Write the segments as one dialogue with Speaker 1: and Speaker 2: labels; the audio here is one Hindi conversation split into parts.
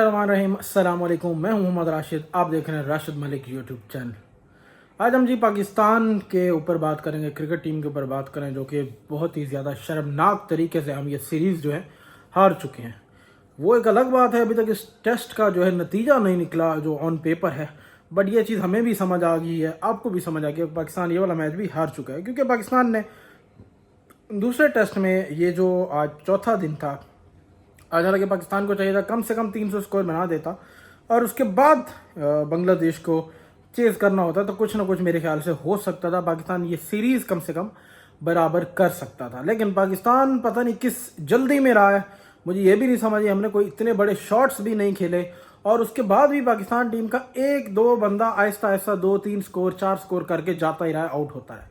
Speaker 1: अस्सलाम वालेकुम, मैं हूं मोहम्मद राशिद। आप देख रहे हैं राशिद मलिक यूट्यूब चैनल। आज हम जी पाकिस्तान के ऊपर बात करेंगे, क्रिकेट टीम के ऊपर बात करें जो कि बहुत ही ज़्यादा शर्मनाक तरीके से हम ये सीरीज़ जो है हार चुके हैं। वो एक अलग बात है, अभी तक इस टेस्ट का जो है नतीजा नहीं निकला जो ऑन पेपर है, बट ये चीज़ हमें भी समझ आ गई है, आपको भी समझ आ गई है। पाकिस्तान ये वाला मैच भी हार चुका है क्योंकि पाकिस्तान ने दूसरे टेस्ट में, ये जो आज चौथा दिन था, आज हालांकि पाकिस्तान को चाहिए था कम से कम 300 स्कोर बना देता और उसके बाद बांग्लादेश को चेज करना होता तो कुछ ना कुछ मेरे ख्याल से हो सकता था। पाकिस्तान ये सीरीज कम से कम बराबर कर सकता था, लेकिन पाकिस्तान पता नहीं किस जल्दी में रहा है। मुझे ये भी नहीं समझ, हमने कोई इतने बड़े शॉट्स भी नहीं खेले और उसके बाद भी पाकिस्तान टीम का एक दो बंदा आहिस्ता आहिस्ता 2-3 स्कोर 4 स्कोर करके जाता ही रहा है, आउट होता है।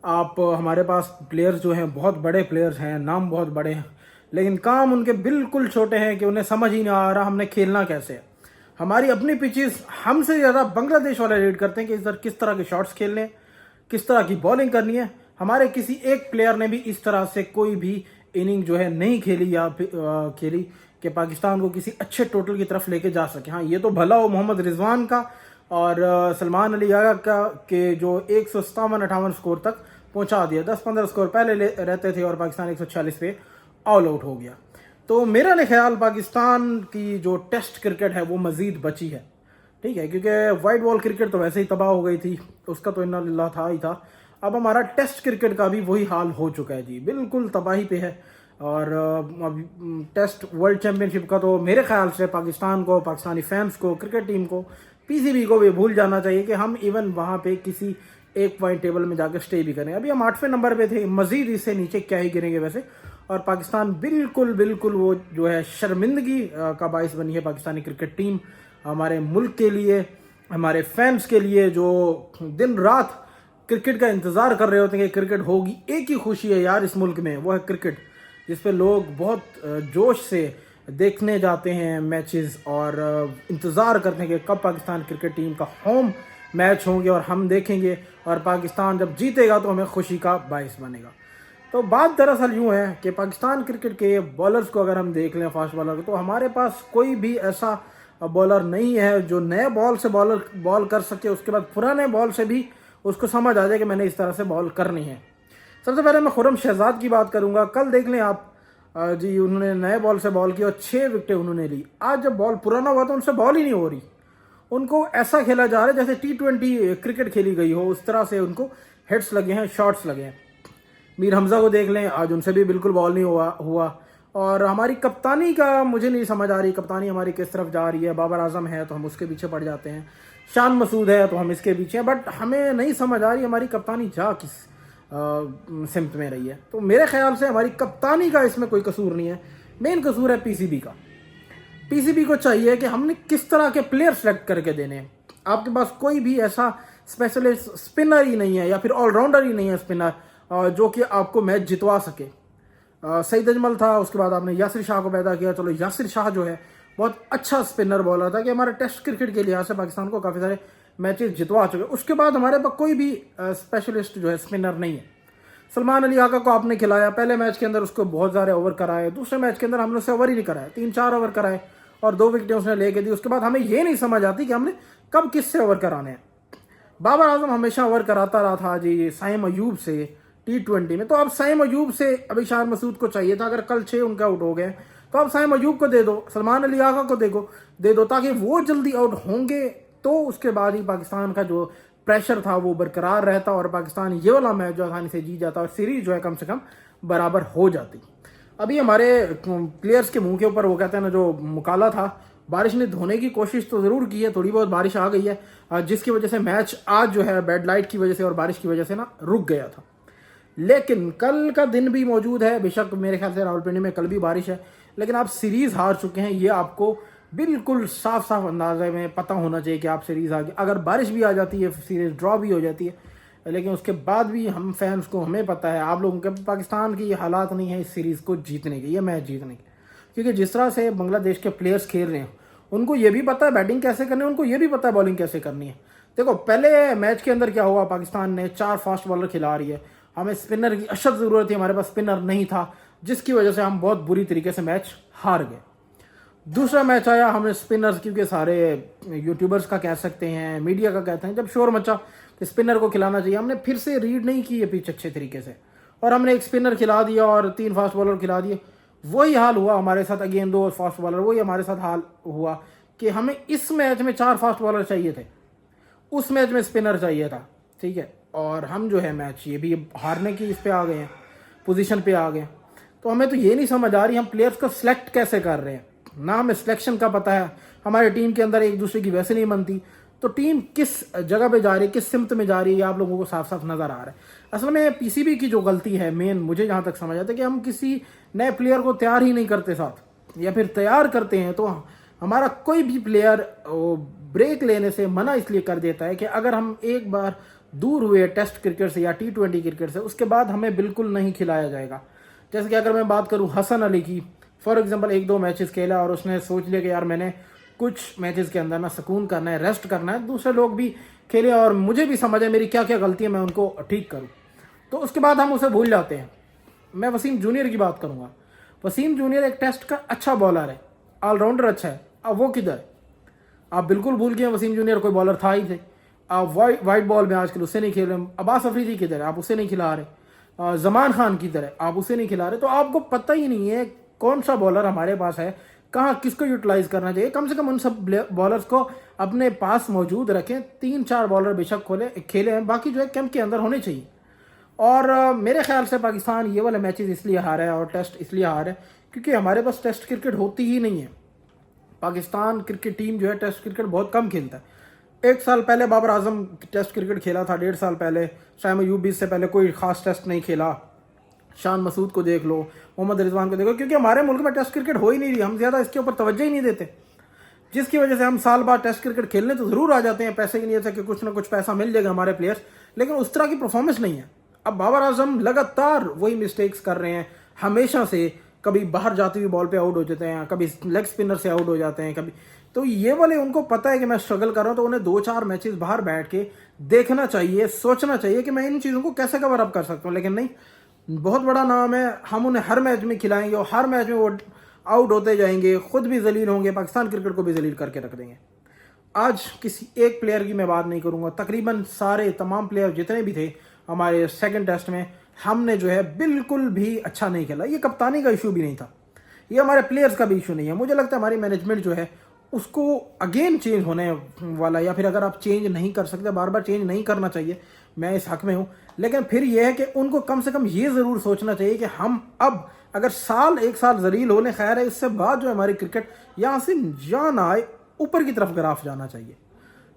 Speaker 1: आप हमारे पास प्लेयर्स जो हैं बहुत बड़े प्लेयर्स हैं, नाम बहुत बड़े हैं, लेकिन काम उनके बिल्कुल छोटे हैं कि उन्हें समझ ही नहीं आ रहा हमने खेलना कैसे है। हमारी अपनी पिचेस हमसे ज़्यादा बांग्लादेश वाले रीड करते हैं कि इधर किस तरह के शॉट्स खेलने, किस तरह की बॉलिंग करनी है। हमारे किसी एक प्लेयर ने भी इस तरह से कोई भी इनिंग जो है नहीं खेली या खेली कि पाकिस्तान को किसी अच्छे टोटल की तरफ लेके जा सके। हाँ, ये तो भला हो मोहम्मद रिजवान का और सलमान अली आगा का के जो 157-58 स्कोर तक पहुंचा दिया। 10-15 स्कोर पहले रहते थे और पाकिस्तान 146 पे ऑल आउट हो गया। तो मेरा नहीं ख्याल पाकिस्तान की जो टेस्ट क्रिकेट है वो मजीद बची है, ठीक है, क्योंकि वाइट बॉल क्रिकेट तो वैसे ही तबाह हो गई थी, उसका तो इन्ना लिल्लाह था ही था। अब हमारा टेस्ट क्रिकेट का भी वही हाल हो चुका है जी, बिल्कुल तबाही पे है। और अब टेस्ट वर्ल्ड चैंपियनशिप का तो मेरे ख्याल से पाकिस्तान को, पाकिस्तानी फैंस को, क्रिकेट टीम को, पीसीबी को भी भूल जाना चाहिए कि हम इवन वहाँ पे किसी एक पॉइंट टेबल में जाकर स्टे भी करें। अभी हम 8वें नंबर पे थे, मजीद इससे नीचे क्या ही गिरेंगे वैसे। और पाकिस्तान बिल्कुल बिल्कुल वो जो है शर्मिंदगी का बाइस बनी है पाकिस्तानी क्रिकेट टीम। हमारे मुल्क के लिए, हमारे फैंस के लिए जो दिन रात क्रिकेट का इंतज़ार कर रहे होते हैं कि क्रिकेट होगी, एक ही खुशी है यार इस मुल्क में, वो है क्रिकेट, जिस पे लोग बहुत जोश से देखने जाते हैं मैचेस और इंतज़ार करते हैं कि कब पाकिस्तान क्रिकेट टीम का होम मैच होंगे और हम देखेंगे और पाकिस्तान जब जीतेगा तो हमें खुशी का बाइस बनेगा। तो बात दरअसल यूँ है कि पाकिस्तान क्रिकेट के बॉलर्स को अगर हम देख लें, फास्ट बॉलर को, तो हमारे पास कोई भी ऐसा बॉलर नहीं है जो नए बॉल से बॉल कर सके, उसके बाद पुराने बॉल से भी उसको समझ आ जाए कि मैंने इस तरह से बॉल करनी है। सबसे पहले मैं खुर्रम शहजाद की बात करूंगा। कल देख लें आप जी, उन्होंने नए बॉल से बॉल की और 6 विकेटें उन्होंने ली। आज जब बॉल पुराना हुआ तो उनसे बॉल ही नहीं हो रही, उनको ऐसा खेला जा रहा है जैसे T20 क्रिकेट खेली गई हो, उस तरह से उनको हेड्स लगे हैं, शॉट्स लगे हैं। मीर हमजा को देख लें, आज उनसे भी बिल्कुल बॉल नहीं हुआ। और हमारी कप्तानी का मुझे नहीं समझ आ रही, कप्तानी हमारी किस तरफ जा रही है। बाबर आजम है तो हम उसके पीछे पड़ जाते हैं, शान मसूद है तो हम इसके पीछे हैं, बट हमें नहीं समझ आ रही हमारी कप्तानी जा किस सिमत में रही है। तो मेरे ख्याल से हमारी कप्तानी का इसमें कोई कसूर नहीं है, मेन कसूर है पीसीबी का। पीसीबी को चाहिए कि हमने किस तरह के प्लेयर सेलेक्ट करके देने हैं। आपके पास कोई भी ऐसा स्पेशलिस्ट स्पिनर ही नहीं है या फिर ऑलराउंडर ही नहीं है स्पिनर जो कि आपको मैच जितवा सके। सईद अजमल था, उसके बाद आपने यासिर शाह को पैदा किया। चलो, यासिर शाह जो है बहुत अच्छा स्पिनर बॉलर था कि हमारे टेस्ट क्रिकेट के लिहाज से पाकिस्तान को काफ़ी सारे मैचेस जितवा चुके। उसके बाद हमारे पास कोई भी स्पेशलिस्ट जो है स्पिनर नहीं है। सलमान अली आगा को आपने खिलाया, पहले मैच के अंदर उसको बहुत सारे ओवर कराए, दूसरे मैच के अंदर हमने उससे ओवर ही नहीं कराए, 3-4 ओवर कराए और 2 विकेटें उसने लेके दी। उसके बाद हमें ये नहीं समझ आती कि हमने कब किससे ओवर कराने हैं। बाबर आजम हमेशा ओवर कराता रहा था जी साइम अयूब से T20 में, तो अब साइम अयूब से अभी शान मसूद को चाहिए था। अगर कल 6 उनका आउट हो गए तो अब साइम अयूब को दे दो, सलमान अली आगा को दे दो ताकि वो जल्दी आउट होंगे, तो उसके बाद ही पाकिस्तान का जो प्रेशर था वो बरकरार रहता और पाकिस्तान ये वाला मैच जो आसानी से जीत जाता और सीरीज जो है कम से कम बराबर हो जाती। अभी हमारे प्लेयर्स के मुंह के ऊपर वो कहते हैं ना, जो मुकाला था, बारिश ने धोने की कोशिश तो ज़रूर की है, थोड़ी बहुत बारिश आ गई है जिसकी वजह से मैच आज जो है बैड लाइट की वजह से और बारिश की वजह से ना रुक गया था। लेकिन कल का दिन भी मौजूद है, बेशक मेरे ख्याल से रावलपिंडी में कल भी बारिश है, लेकिन आप सीरीज़ हार चुके हैं, ये आपको बिल्कुल साफ साफ अंदाजे में पता होना चाहिए कि आप सीरीज़ आगे, अगर बारिश भी आ जाती है सीरीज़ ड्रॉ भी हो जाती है, लेकिन उसके बाद भी हम फैंस को, हमें पता है, आप लोगों के पाकिस्तान की ये हालात नहीं है इस सीरीज़ को जीतने के, ये मैच जीतने के। क्योंकि जिस तरह से बांग्लादेश के प्लेयर्स खेल रहे हैं, उनको ये भी पता है बैटिंग कैसे करनी है, उनको ये भी पता है बॉलिंग कैसे करनी है। देखो, पहले मैच के अंदर क्या हुआ, पाकिस्तान ने 4 फास्ट बॉलर खिला रही है, हमें स्पिनर की अशद ज़रूरत थी, हमारे पास स्पिनर नहीं था, जिसकी वजह से हम बहुत बुरी तरीके से मैच हार गए। दूसरा मैच आया, हमें स्पिनर्स, क्योंकि सारे यूट्यूबर्स का कह सकते हैं, मीडिया का कहते हैं, जब शोर मचा कि स्पिनर को खिलाना चाहिए, हमने फिर से रीड नहीं की ये पिच अच्छे तरीके से और हमने एक स्पिनर खिला दिया और 3 फास्ट बॉलर खिला दिए। वही हाल हुआ हमारे साथ, अगेन 2 फास्ट बॉलर, वही हमारे साथ हाल हुआ कि हमें इस मैच में 4 फास्ट बॉलर चाहिए थे, उस मैच में स्पिनर चाहिए था, ठीक है। और हम जो है मैच ये भी हारने की इस पे आ गए हैं, पोजीशन पे आ गए। तो हमें तो ये नहीं समझ आ रही हम प्लेयर्स को सिलेक्ट कैसे कर रहे हैं, ना हमें सिलेक्शन का पता है, हमारी टीम के अंदर एक दूसरे की वैसे नहीं बनती। तो टीम किस जगह पे जा रही है, किस सिमत में जा रही है, ये आप लोगों को साफ साफ नज़र आ रहा है। असल में पीसीबी की जो गलती है मेन, मुझे जहाँ तक समझ आता है कि हम किसी नए प्लेयर को तैयार ही नहीं करते साथ, या फिर तैयार करते हैं तो हमारा कोई भी प्लेयर ब्रेक लेने से मना इसलिए कर देता है कि अगर हम एक बार दूर हुए टेस्ट क्रिकेट से या T20 क्रिकेट से, उसके बाद हमें बिल्कुल नहीं खिलाया जाएगा। जैसे कि अगर मैं बात करूं हसन अली की, फॉर एग्जांपल 1-2 मैचेस खेला और उसने सोच लिया कि यार मैंने कुछ मैचेस के अंदर ना सुकून करना है, रेस्ट करना है, दूसरे लोग भी खेले और मुझे भी समझ है मेरी क्या क्या गलती है, मैं उनको ठीक करूँ, तो उसके बाद हम उसे भूल जाते हैं। मैं वसीम जूनियर की बात करूँगा। वसीम जूनियर एक टेस्ट का अच्छा बॉलर है, ऑलराउंडर अच्छा है, अब वो किधर है? आप बिल्कुल भूल गए वसीम जूनियर कोई बॉलर था ही थे। आप वाइट बॉल में आजकल उससे नहीं खेल रहे। अब्बास अफरीदी किधर है? आप उसे नहीं खिला रहे। जमान खान किधर है? आप उसे नहीं खिला रहे। तो आपको पता ही नहीं है कौन सा बॉलर हमारे पास है, कहाँ किसको यूटिलाइज करना चाहिए। कम से कम उन सब बॉलर्स को अपने पास मौजूद रखें। 3-4 बॉलर बेशक खेले हैं, बाकी जो है कैंप के अंदर होने चाहिए। और मेरे ख्याल से पाकिस्तान ये वाले मैचेस इसलिए हारा है और टेस्ट इसलिए हारा है क्योंकि हमारे पास टेस्ट क्रिकेट होती ही नहीं है। पाकिस्तान क्रिकेट टीम जो है टेस्ट क्रिकेट बहुत कम खेलता है। 1 साल पहले बाबर आजम टेस्ट क्रिकेट खेला था, 1.5 साल पहले शायद अयूब से पहले कोई खास टेस्ट नहीं खेला। शान मसूद को देख लो, मोहम्मद रिजवान को देखो, क्योंकि हमारे मुल्क में टेस्ट क्रिकेट हो ही नहीं रही, हम ज़्यादा इसके ऊपर तवज्जो ही नहीं देते, जिसकी वजह से हम साल बाद टेस्ट क्रिकेट खेलने तो ज़रूर आ जाते हैं पैसे की नीयत से कि कुछ ना कुछ पैसा मिल जाएगा हमारे प्लेयर्स, लेकिन उस तरह की परफॉर्मेंस नहीं है। अब बाबर आजम लगातार वही मिस्टेक्स कर रहे हैं हमेशा से, कभी बाहर जाती हुई बॉल पे आउट हो जाते हैं, कभी लेग स्पिनर से आउट हो जाते हैं, कभी तो ये वाले उनको पता है कि मैं स्ट्रगल कर रहा हूँ, तो उन्हें 2-4 मैचेस बाहर बैठ के देखना चाहिए, सोचना चाहिए कि मैं इन चीज़ों को कैसे कवर अप कर सकता हूँ। लेकिन नहीं, बहुत बड़ा नाम है, हम उन्हें हर मैच में खिलाएंगे और हर मैच में वो आउट होते जाएंगे, खुद भी जलील होंगे, पाकिस्तान क्रिकेट को भी जलील करके रख देंगे। आज किसी एक प्लेयर की मैं बात नहीं करूंगा, तकरीबन सारे तमाम प्लेयर जितने भी थे हमारे सेकंड टेस्ट में, हमने जो है बिल्कुल भी अच्छा नहीं खेला। ये कप्तानी का इशू भी नहीं था, ये हमारे प्लेयर्स का भी इशू नहीं है। मुझे लगता है हमारी मैनेजमेंट जो है उसको अगेन चेंज होने वाला, या फिर अगर आप चेंज नहीं कर सकते, बार बार चेंज नहीं करना चाहिए, मैं इस हक में हूँ, लेकिन फिर यह है कि उनको कम से कम ये ज़रूर सोचना चाहिए कि हम अब अगर 1 साल जलील होने खैर है, इससे बाद जो हमारी क्रिकेट यहाँ से जान आए, ऊपर की तरफ ग्राफ जाना चाहिए।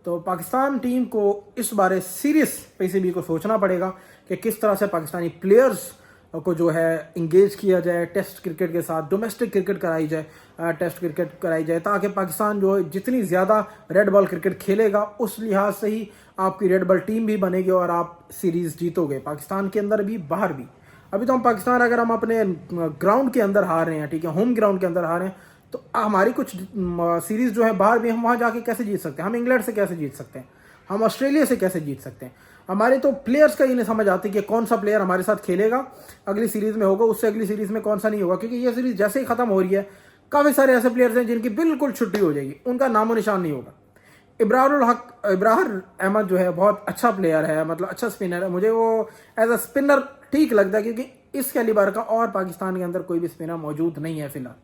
Speaker 1: तो पाकिस्तान टीम को इस बारे सीरियस पीसीबी को सोचना पड़ेगा कि किस तरह से पाकिस्तानी प्लेयर्स को जो है इंगेज किया जाए टेस्ट क्रिकेट के साथ, डोमेस्टिक क्रिकेट कराई जाए, टेस्ट क्रिकेट कराई जाए, ताकि पाकिस्तान जो है जितनी ज़्यादा रेड बॉल क्रिकेट खेलेगा उस लिहाज से ही आपकी रेड बॉल टीम भी बनेगी और आप सीरीज़ जीतोगे, पाकिस्तान के अंदर भी बाहर भी। अभी तो हम पाकिस्तान अगर हम अपने ग्राउंड के अंदर हार रहे हैं, ठीक है, होम ग्राउंड के अंदर हार रहे हैं, तो हमारी कुछ सीरीज़ जो है बाहर भी, हम वहाँ जाके कैसे जीत सकते हैं? हम इंग्लैंड से कैसे जीत सकते हैं? हम ऑस्ट्रेलिया से कैसे जीत सकते हैं? हमारे तो प्लेयर्स का ही नहीं समझ आती कि कौन सा प्लेयर हमारे साथ खेलेगा, अगली सीरीज़ में होगा, उससे अगली सीरीज़ में कौन सा नहीं होगा, क्योंकि ये सीरीज़ जैसे ही ख़त्म हो रही है, काफ़ी सारे ऐसे प्लेयर्स हैं जिनकी बिल्कुल छुट्टी हो जाएगी, उनका नामो निशान नहीं होगा। इब्रार अहमद जो है बहुत अच्छा प्लेयर है, मतलब अच्छा स्पिनर है, मुझे वो एज अ स्पिनर ठीक लगता है, क्योंकि इस कैलिबर का और पाकिस्तान के अंदर कोई भी स्पिनर मौजूद नहीं है फिलहाल।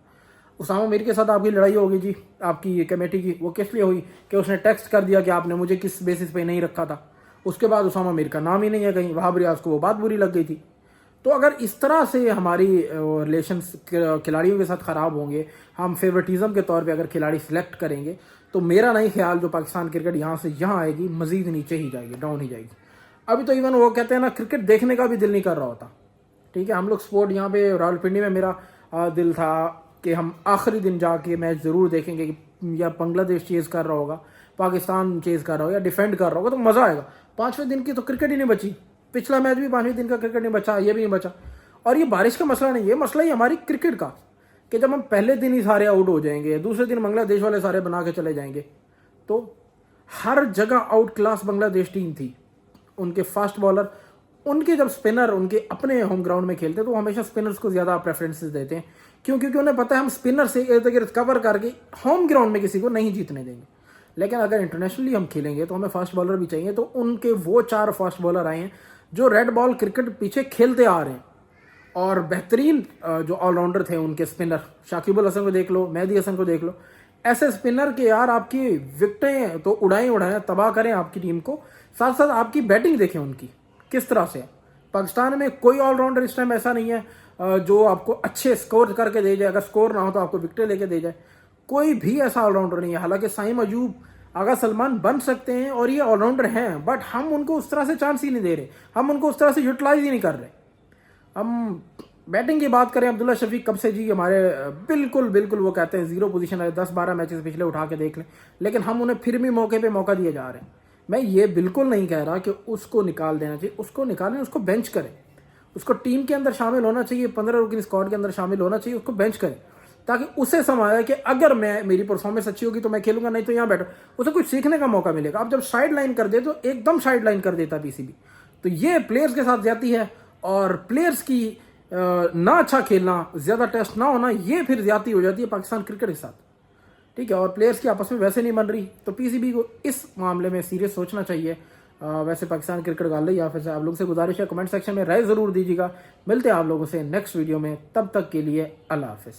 Speaker 1: उसामा मीर के साथ आपकी लड़ाई होगी जी, आपकी कमेटी की, वो किस लिए हुई कि उसने टेक्स्ट कर दिया कि आपने मुझे किस बेसिस पे नहीं रखा था। उसके बाद उसामा मीर का नाम ही नहीं है कहीं, वहाब रियाज को वो बात बुरी लग गई थी। तो अगर इस तरह से हमारी रिलेशंस खिलाड़ियों के साथ ख़राब होंगे, हम फेवरेटिज़म के तौर पे अगर खिलाड़ी सिलेक्ट करेंगे, तो मेरा नहीं ख्याल जो पाकिस्तान क्रिकेट यहाँ से यहाँ आएगी, मज़ीद नीचे ही जाएगी, डाउन ही जाएगी। अभी तो इवन वो कहते हैं ना, क्रिकेट देखने का भी दिल नहीं कर रहा होता, ठीक है। हम लोग स्पोर्ट यहाँ पे रावलपिंडी में, मेरा दिल था कि हम आखिरी दिन जाके मैच ज़रूर देखेंगे कि या बांग्लादेश चेज़ कर रहा होगा, पाकिस्तान चेज़ कर रहा होगा, या डिफेंड कर रहा होगा, तो मज़ा आएगा। 5वें दिन की तो क्रिकेट ही नहीं बची, पिछला मैच भी 5वें दिन का क्रिकेट नहीं बचा, ये भी नहीं बचा। और ये बारिश का मसला नहीं है, मसला ही हमारी क्रिकेट का, कि जब हम पहले दिन ही सारे आउट हो जाएंगे, दूसरे दिन बांग्लादेश वाले सारे बना के चले जाएंगे, तो हर जगह आउट क्लास बांग्लादेश टीम थी। उनके फास्ट बॉलर, उनके जब स्पिनर उनके अपने होम ग्राउंड में खेलते हैं तो हमेशा स्पिनर्स को ज़्यादा प्रेफरेंसेस देते हैं, क्यों? क्योंकि उन्हें पता है हम स्पिनर से इर्द गिर्द कवर करके होम ग्राउंड में किसी को नहीं जीतने देंगे। लेकिन अगर इंटरनेशनली हम खेलेंगे तो हमें फास्ट बॉलर भी चाहिए। तो उनके वो 4 फास्ट बॉलर आए हैं जो रेड बॉल क्रिकेट पीछे खेलते आ रहे हैं और बेहतरीन जो ऑलराउंडर थे उनके स्पिनर, शाकिबुल हसन को देख लो, मेहदी हसन को देख लो, ऐसे स्पिनर के यार आपकी विकेटें तो उड़ाएं तबाह करें आपकी टीम को। साथ साथ आपकी बैटिंग देखें उनकी किस तरह से है। पाकिस्तान में कोई ऑलराउंडर इस टाइम ऐसा नहीं है जो आपको अच्छे स्कोर करके दे जाए, अगर स्कोर ना हो तो आपको विकेटें लेके दे जाए। कोई भी ऐसा ऑलराउंडर नहीं है। हालांकि साइम अयूब, आगा सलमान बन सकते हैं और ये ऑलराउंडर हैं, बट हम उनको उस तरह से चांस ही नहीं दे रहे, हम उनको उस तरह से यूटिलाइज ही नहीं कर रहे। हम बैटिंग की बात करें, अब्दुल्ला शफीक कब से जी हमारे बिल्कुल वो कहते हैं 0 पोजीशन है, 10-12 मैचेस पिछले उठा के देख लें, लेकिन हम उन्हें फिर भी मौके पे मौका दिए जा रहे हैं। मैं ये बिल्कुल नहीं कह रहा कि उसको निकाल देना चाहिए, उसको निकालें, उसको बेंच करें, उसको टीम के अंदर शामिल होना चाहिए, 15 रुकनी स्क्वाड के अंदर शामिल होना चाहिए, उसको बेंच करें ताकि उसे समाया कि अगर मेरी परफॉर्मेंस अच्छी होगी तो मैं खेलूंगा, नहीं तो यहाँ बैठो, उसे कुछ सीखने का मौका मिलेगा। अब जब साइड लाइन कर दे तो एकदम साइड लाइन कर देता पीसीबी। तो ये प्लेयर्स के साथ जाती है और प्लेयर्स की ना अच्छा खेलना, ज्यादा टेस्ट ना होना, ये फिर ज्यादा हो जाती है पाकिस्तान क्रिकेट के साथ। ठीक है, और प्लेयर्स की आपस में वैसे नहीं बन रही, तो पीसीबी को इस मामले में सीरियस सोचना चाहिए। वैसे पाकिस्तान क्रिकेट गाली या फिर आप लोग से गुजारिश है कमेंट सेक्शन में राय जरूर दीजिएगा। मिलते हैं आप लोगों से नेक्स्ट वीडियो में, तब तक के लिए अल्लाह हाफिज।